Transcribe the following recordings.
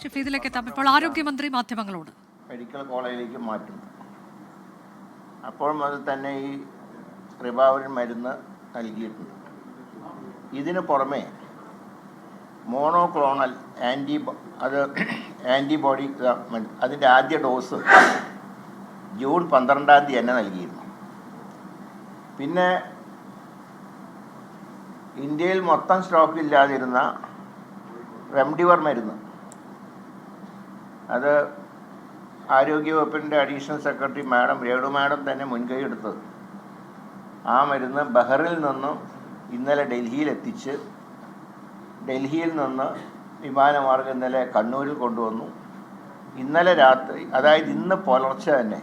ഷഫീദിലേക്ക് എത്താം. ഇപ്പോൾ ആരോഗ്യമന്ത്രി മാധ്യമങ്ങളോട് മെഡിക്കൽ കോളേജിലേക്ക് മാറ്റുന്നു. അപ്പോൾ മുതൽ തന്നെ ഈ റിബാവിൻ മരുന്ന് നൽകിയിട്ടുണ്ട്. ഇതിന് പുറമെ മോണോക്ലോണൽ ആൻറ്റിബോഡി അതിൻ്റെ ആദ്യ ഡോസ് ജൂൺ 12 തന്നെ നൽകിയിരുന്നു. പിന്നെ ഇന്ത്യയിൽ മൊത്തം സ്റ്റോക്കില്ലാതിരുന്ന റെംഡിവർ മരുന്ന്, അത് ആരോഗ്യവകുപ്പിൻ്റെ അഡീഷണൽ സെക്രട്ടറി രേണു മാഡം തന്നെ മുൻകൈ എടുത്തത്. ആ മരുന്ന് ബഹറിൽ നിന്നും ഇന്നലെ ഡൽഹിയിലെത്തിച്ച് ഡൽഹിയിൽ നിന്ന് വിമാനമാർഗം ഇന്നലെ കണ്ണൂരിൽ കൊണ്ടുവന്നു. ഇന്നലെ രാത്രി, അതായത് ഇന്ന് പുലർച്ചെ തന്നെ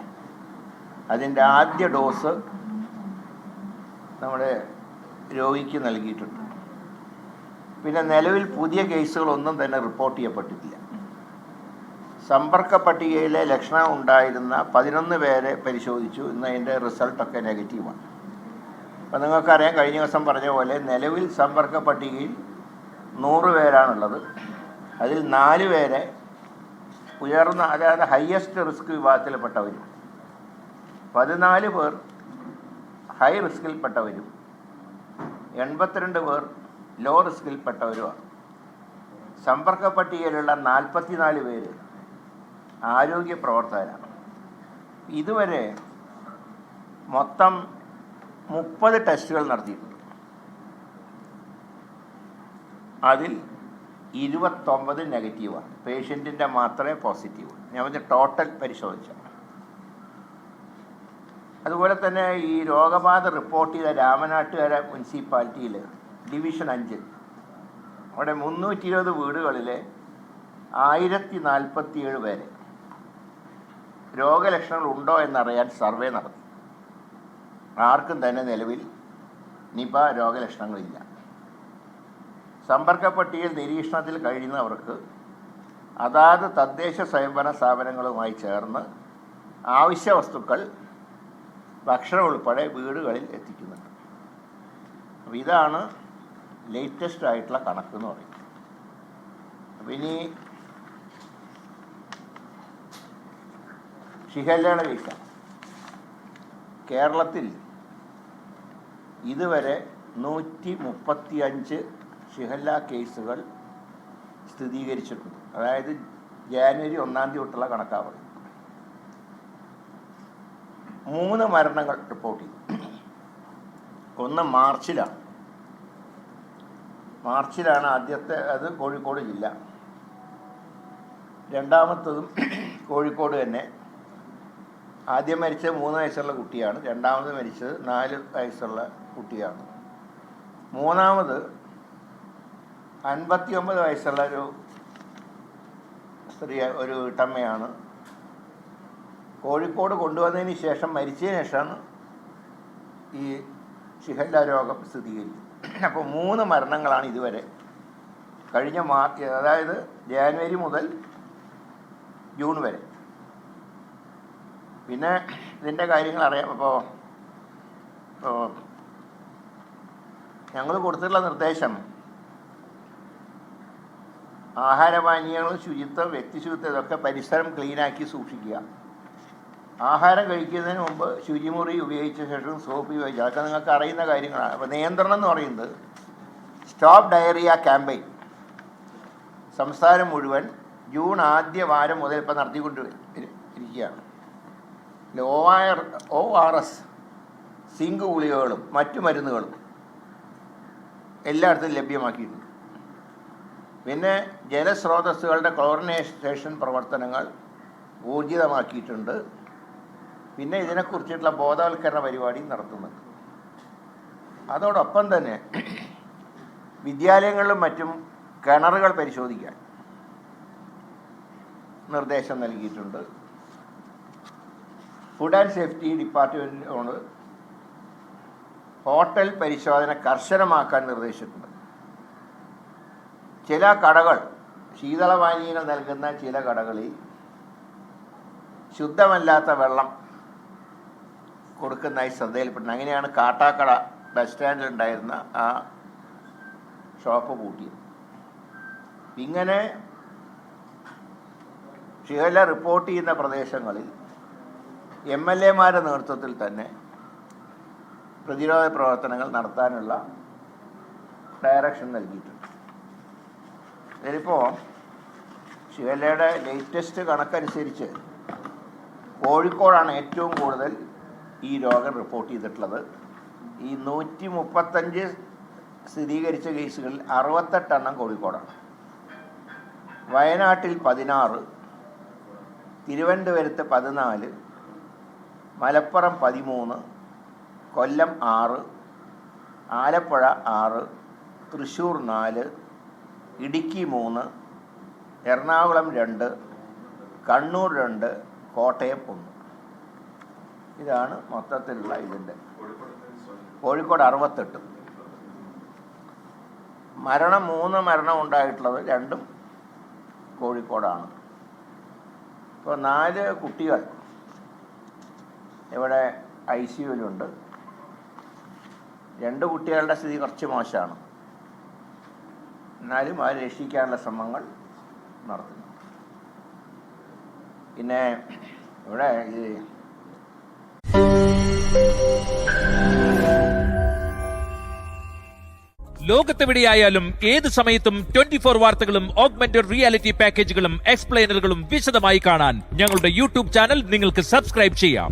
അതിൻ്റെ ആദ്യ ഡോസ് നമ്മുടെ രോഗിക്ക് നൽകിയിട്ടുണ്ട്. പിന്നെ നിലവിൽ പുതിയ കേസുകളൊന്നും തന്നെ റിപ്പോർട്ട് ചെയ്യപ്പെട്ടിട്ടില്ല. സമ്പർക്ക പട്ടികയിലെ ലക്ഷണം ഉണ്ടായിരുന്ന 11 പേരെ പരിശോധിച്ചു. ഇന്ന് അതിൻ്റെ റിസൾട്ടൊക്കെ നെഗറ്റീവാണ്. അപ്പം നിങ്ങൾക്കറിയാം, കഴിഞ്ഞ ദിവസം പറഞ്ഞ പോലെ നിലവിൽ സമ്പർക്ക പട്ടികയിൽ 100 പേരാണുള്ളത്. അതിൽ 4 പേരെ ഉയർന്ന, അതായത് ഹയസ്റ്റ് റിസ്ക് വിഭാഗത്തിൽപ്പെട്ടവരും 14 പേർ ഹൈ റിസ്കിൽപ്പെട്ടവരും 82 പേർ ലോ റിസ്കിൽപ്പെട്ടവരുമാണ്. സമ്പർക്ക പട്ടികയിലുള്ള 44 പേര് ആരോഗ്യ പ്രവർത്തകരാണ്. ഇതുവരെ മൊത്തം 30 ടെസ്റ്റുകൾ നടത്തിയിട്ടുണ്ട്. അതിൽ 29 നെഗറ്റീവാണ്. പേഷ്യൻറ്റിൻ്റെ മാത്രമേ പോസിറ്റീവ്. ഞാൻ പറഞ്ഞ ടോട്ടൽ പരിശോധിച്ച. അതുപോലെ തന്നെ ഈ രോഗബാധ റിപ്പോർട്ട് ചെയ്ത രാമനാട്ടുകര മുനിസിപ്പാലിറ്റിയിൽ ഡിവിഷൻ 5 അവിടെ 320 വീടുകളിലെ 1047 പേരെ രോഗലക്ഷണങ്ങൾ ഉണ്ടോ എന്നറിയാൻ സർവേ നടത്തി. ആർക്കും തന്നെ നിലവിൽ നിപ രോഗലക്ഷണങ്ങളില്ല. സമ്പർക്ക പട്ടികയിൽ നിരീക്ഷണത്തിൽ കഴിയുന്നവർക്ക് അതാത് തദ്ദേശ സ്വയംഭരണ സ്ഥാപനങ്ങളുമായി ചേർന്ന് ആവശ്യ വസ്തുക്കൾ, ഭക്ഷണം ഉൾപ്പെടെ വീടുകളിൽ എത്തിക്കുന്നുണ്ട്. അപ്പോൾ ഇതാണ് ലേറ്റസ്റ്റ് ആയിട്ടുള്ള കണക്കെന്ന് പറയുന്നത്. അപ്പോൾ ഇനി ഷിഗല്ലയുടെ കേസ്. കേരളത്തിൽ ഇതുവരെ 135 ഷിഗല്ല കേസുകൾ സ്ഥിരീകരിച്ചിട്ടുണ്ട്. അതായത് ജനുവരി 1 തൊട്ടുള്ള കണക്കാണ് പറയുന്നത്. 3 മരണങ്ങൾ റിപ്പോർട്ട് ചെയ്തു. ഒന്ന് മാർച്ചിലാണ് ആദ്യത്തെ, അത് കോഴിക്കോട് ജില്ല. രണ്ടാമത്തതും കോഴിക്കോട് തന്നെ. ആദ്യം മരിച്ചത് 3 വയസ്സുള്ള കുട്ടിയാണ്. രണ്ടാമത് മരിച്ചത് 4 വയസ്സുള്ള കുട്ടിയാണ്. മൂന്നാമത് 59 വയസ്സുള്ള ഒരു സ്ത്രീ, ഒരു വീട്ടമ്മയാണ്. കോഴിക്കോട് കൊണ്ടുവന്നതിന് ശേഷം, മരിച്ചതിന് ശേഷമാണ് ഈ ഷിഗല്ല രോഗം സ്ഥിരീകരിച്ചത്. അപ്പോൾ 3 മരണങ്ങളാണ് ഇതുവരെ കഴിഞ്ഞ അതായത് ജനുവരി മുതൽ ജൂൺ വരെ. പിന്നെ ഇതിൻ്റെ കാര്യങ്ങൾ അറിയാം. അപ്പോൾ ഞങ്ങൾ കൊടുത്തിട്ടുള്ള നിർദ്ദേശം ആഹാരപാനീയങ്ങളും ശുചിത്വം, വ്യക്തിശുചിത്വം, ഇതൊക്കെ പരിസരം ക്ലീനാക്കി സൂക്ഷിക്കുക. ആഹാരം കഴിക്കുന്നതിന് മുമ്പ് ശുചിമുറി ഉപയോഗിച്ച ശേഷം സോപ്പ് ഉപയോഗിക്കുക. അതൊക്കെ നിങ്ങൾക്ക് അറിയുന്ന കാര്യങ്ങളാണ്. അപ്പോൾ നിയന്ത്രണം എന്ന് പറയുന്നത് സ്റ്റോപ്പ് ഡയറിയ ക്യാമ്പയിൻ സംസ്ഥാനം മുഴുവൻ ജൂൺ ആദ്യ വാരം മുതൽ ഇപ്പോൾ നടത്തിക്കൊണ്ട് ഇരിക്കുകയാണ്. ORS സിങ്ക് ഗുളികകളും മറ്റു മരുന്നുകളും എല്ലായിടത്തും ലഭ്യമാക്കിയിട്ടുണ്ട്. പിന്നെ ജലസ്രോതസ്സുകളുടെ ക്ലോറിനേഷൻ പ്രവർത്തനങ്ങൾ ഊർജിതമാക്കിയിട്ടുണ്ട്. പിന്നെ ഇതിനെക്കുറിച്ചിട്ടുള്ള ബോധവൽക്കരണ പരിപാടി നടത്തുന്നുണ്ട്. അതോടൊപ്പം തന്നെ വിദ്യാലയങ്ങളിലും മറ്റും കിണറുകൾ പരിശോധിക്കാൻ നിർദ്ദേശം നൽകിയിട്ടുണ്ട്. ഫുഡ് ആൻഡ് സേഫ്റ്റി ഡിപ്പാർട്ട്മെൻറ്റിനോട് ഹോട്ടൽ പരിശോധന കർശനമാക്കാൻ നിർദ്ദേശിച്ചിട്ടുണ്ട്. ചില കടകൾ, ശീതളപാനീയങ്ങൾ നൽകുന്ന ചില കടകളിൽ ശുദ്ധമല്ലാത്ത വെള്ളം കൊടുക്കുന്നതായി ശ്രദ്ധയിൽപ്പെടുന്നു. അങ്ങനെയാണ് കാട്ടാക്കട ബസ് സ്റ്റാൻഡിലുണ്ടായിരുന്ന ആ ഷോപ്പ് പൂട്ടിയത്. ഇങ്ങനെ ഷിഗല്ല റിപ്പോർട്ട് ചെയ്യുന്ന പ്രദേശങ്ങളിൽ MLA-മാരുടെ നേതൃത്വത്തിൽ തന്നെ പ്രതിരോധ പ്രവർത്തനങ്ങൾ നടത്താനുള്ള ഡയറക്ഷൻ നൽകിയിട്ടുണ്ട്. ഇതിലിപ്പോൾ ഷിഗല്ലയുടെ ലേറ്റസ്റ്റ് കണക്കനുസരിച്ച് കോഴിക്കോടാണ് ഏറ്റവും കൂടുതൽ ഈ രോഗം റിപ്പോർട്ട് ചെയ്തിട്ടുള്ളത്. ഈ 135 സ്ഥിരീകരിച്ച കേസുകളിൽ 68 എണ്ണം കോഴിക്കോടാണ്. വയനാട്ടിൽ 16, തിരുവനന്തപുരത്ത് 14, മലപ്പുറം 13, കൊല്ലം 6, ആലപ്പുഴ 6, തൃശ്ശൂർ 4, ഇടുക്കി 3, എറണാകുളം 2, കണ്ണൂർ 2, കോട്ടയം 1. ഇതാണ് മൊത്തത്തിലുള്ള ഇതിൻ്റെ. കോഴിക്കോട് 68. മരണം 3 മരണം ഉണ്ടായിട്ടുള്ളത് 2 കോഴിക്കോടാണ്. ഇപ്പോൾ 4 കുട്ടികൾ ഇവിടെ ICUവിലുണ്ട്. 2 കുട്ടികളുടെ സ്ഥിതി കുറച്ച് മോശമാണ്. എന്നാലും അവരെ രക്ഷിക്കാനുള്ള ശ്രമങ്ങൾ നടത്തുന്നു. പിന്നെ ഇവിടെ ഈ ലോകത്തെവിടെയായാലും ഏത് സമയത്തും 24 വാർത്തകളും ഓഗ്മെന്റഡ് റിയാലിറ്റി പാക്കേജുകളും എക്സ്പ്ലെയിനറുകളും വിശദമായി കാണാൻ ഞങ്ങളുടെ YouTube ചാനൽ നിങ്ങൾക്ക് സബ്സ്ക്രൈബ് ചെയ്യാം.